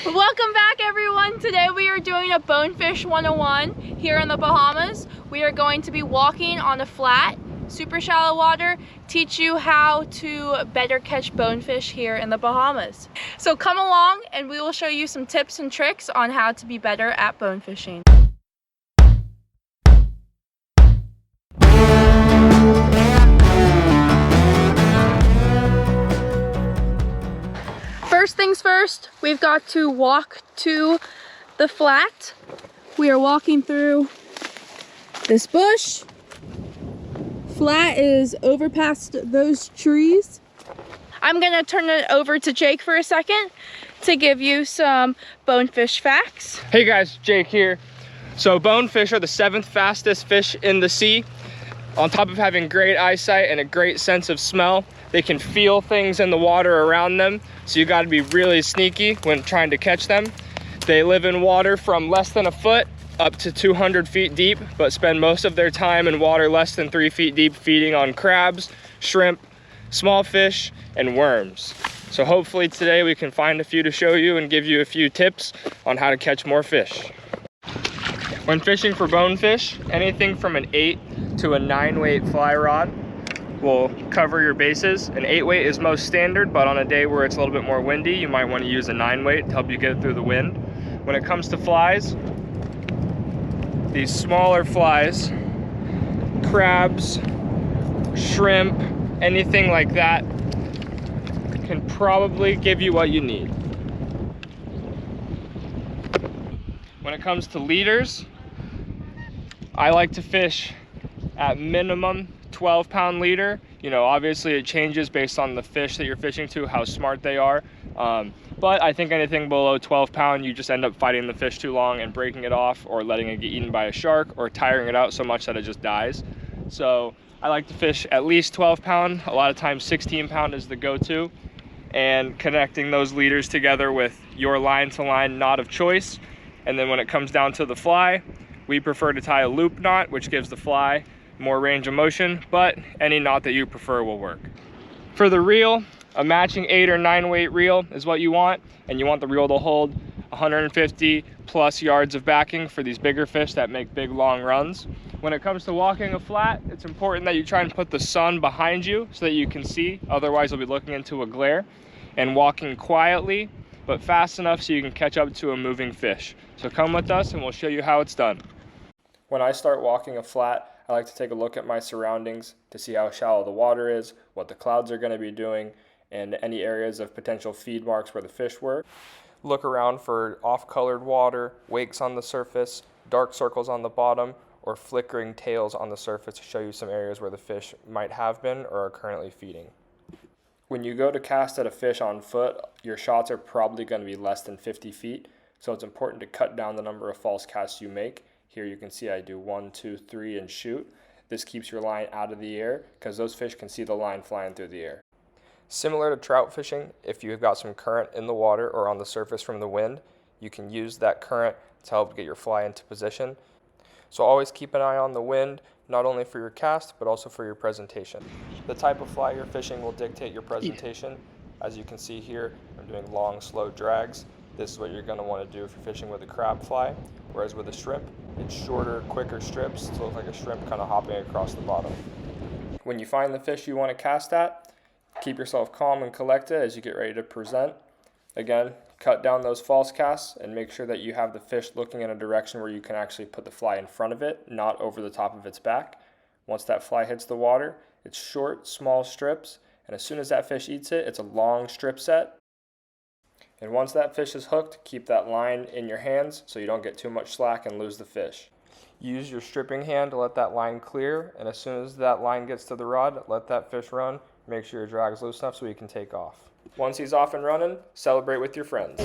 Welcome back, everyone. Today we are doing a Bonefish 101 here in the Bahamas. We are going to be walking on a flat, super shallow water, teach you how to better catch bonefish here in the Bahamas. So come along and we will show you some tips and tricks on how to be better at bone fishing. First things first, we've got to walk to the flat. We are walking through this bush. Flat is over past those trees. I'm gonna turn it over to Jake for a second to give you some bonefish facts. Hey guys, Jake here. So bonefish are the 7th fastest fish in the sea. On top of having great eyesight and a great sense of smell, they can feel things in the water around them, so you got to be really sneaky when trying to catch them. They live in water from less than a foot up to 200 feet deep, but spend most of their time in water less than 3 feet deep feeding on crabs, shrimp, small fish, and worms. So hopefully today we can find a few to show you and give you a few tips on how to catch more fish. When fishing for bonefish, anything from an 8 to a 9 weight fly rod will cover your bases. An 8 weight is most standard, but on a day where it's a little bit more windy, you might want to use a 9 weight to help you get through the wind. When it comes to flies, these smaller flies, crabs, shrimp, anything like that, can probably give you what you need. When it comes to leaders, I like to fish at minimum 12-pound leader. You know, obviously it changes based on the fish that you're fishing to, how smart they are. But I think anything below 12-pound, you just end up fighting the fish too long and breaking it off, or letting it get eaten by a shark, or tiring it out so much that it just dies. So I like to fish at least 12-pound. A lot of times 16-pound is the go-to. And connecting those leaders together with your line-to-line knot of choice. And then when it comes down to the fly, we prefer to tie a loop knot, which gives the fly more range of motion, but any knot that you prefer will work. For the reel, a matching 8 or 9 weight reel is what you want, and you want the reel to hold 150 plus yards of backing for these bigger fish that make big long runs. When it comes to walking a flat, it's important that you try and put the sun behind you so that you can see, otherwise you'll be looking into a glare, and walking quietly but fast enough so you can catch up to a moving fish. So come with us and we'll show you how it's done. When I start walking a flat, I like to take a look at my surroundings to see how shallow the water is, what the clouds are going to be doing, and any areas of potential feed marks where the fish were. Look around for off-colored water, wakes on the surface, dark circles on the bottom, or flickering tails on the surface to show you some areas where the fish might have been or are currently feeding. When you go to cast at a fish on foot, your shots are probably going to be less than 50 feet, so it's important to cut down the number of false casts you make. Here you can see I do 1, 2, 3 and shoot. This keeps your line out of the air because those fish can see the line flying through the air. Similar to trout fishing, if you've got some current in the water or on the surface from the wind, you can use that current to help get your fly into position. So always keep an eye on the wind, not only for your cast, but also for your presentation. The type of fly you're fishing will dictate your presentation. As you can see here, I'm doing long, slow drags. This is what you're going to want to do if you're fishing with a crab fly, whereas with a shrimp, it's shorter, quicker strips to look like a shrimp kind of hopping across the bottom. When you find the fish you want to cast at, keep yourself calm and collected as you get ready to present. Again, cut down those false casts and make sure that you have the fish looking in a direction where you can actually put the fly in front of it, not over the top of its back. Once that fly hits the water, it's short, small strips, and as soon as that fish eats it, it's a long strip set. And once that fish is hooked, keep that line in your hands so you don't get too much slack and lose the fish. Use your stripping hand to let that line clear, and as soon as that line gets to the rod, let that fish run. Make sure your drag is loose enough so you can take off. Once he's off and running, celebrate with your friends.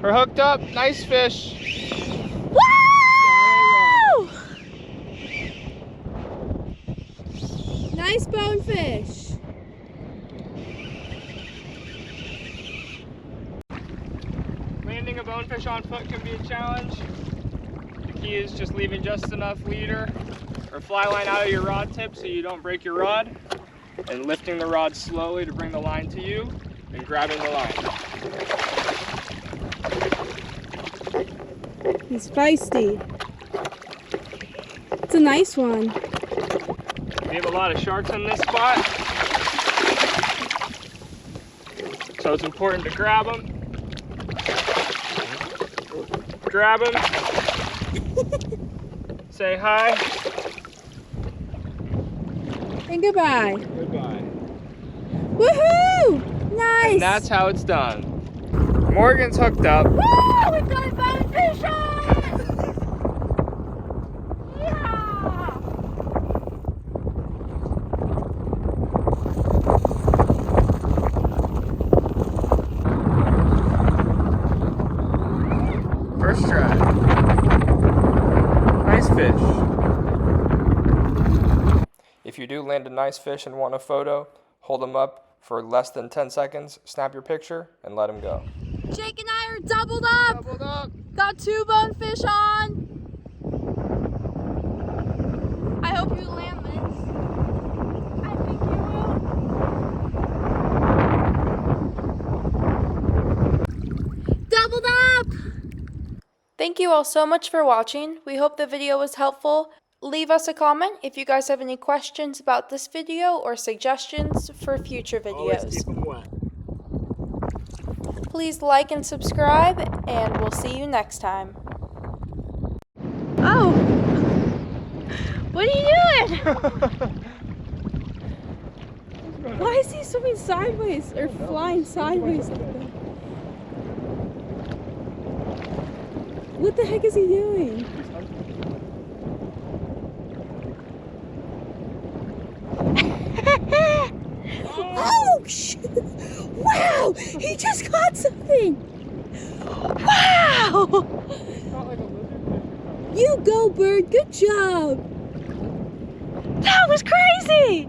We're hooked up. Nice fish. Woo! Nice bonefish. Landing a bonefish on foot can be a challenge. The key is just leaving just enough leader or fly line out of your rod tip so you don't break your rod, and lifting the rod slowly to bring the line to you and grabbing the line. He's feisty. It's a nice one. We have a lot of sharks on this spot, so it's important to grab them. Grab them. Say hi. And goodbye. Goodbye. Woohoo! Nice! And that's how it's done. Morgan's hooked up. Woo! We've got a bonefish on! Yeah! First try. Nice fish. If you do land a nice fish and want a photo, hold them up for less than 10 seconds, snap your picture, and let them go. Jake and I are doubled up! Doubled up. Got 2 bonefish on! I hope you land this. I think you will. Doubled up! Thank you all so much for watching. We hope the video was helpful. Leave us a comment if you guys have any questions about this video or suggestions for future videos. Always keep them wet. Please like and subscribe, and we'll see you next time. Oh! What are you doing? Why is he swimming sideways or flying sideways like that? What the heck is he doing? Oh, shoot! Wow! He just caught something! Wow! You go, bird! Good job! That was crazy!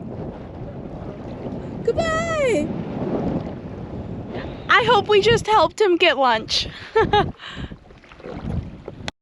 Goodbye! I hope we just helped him get lunch.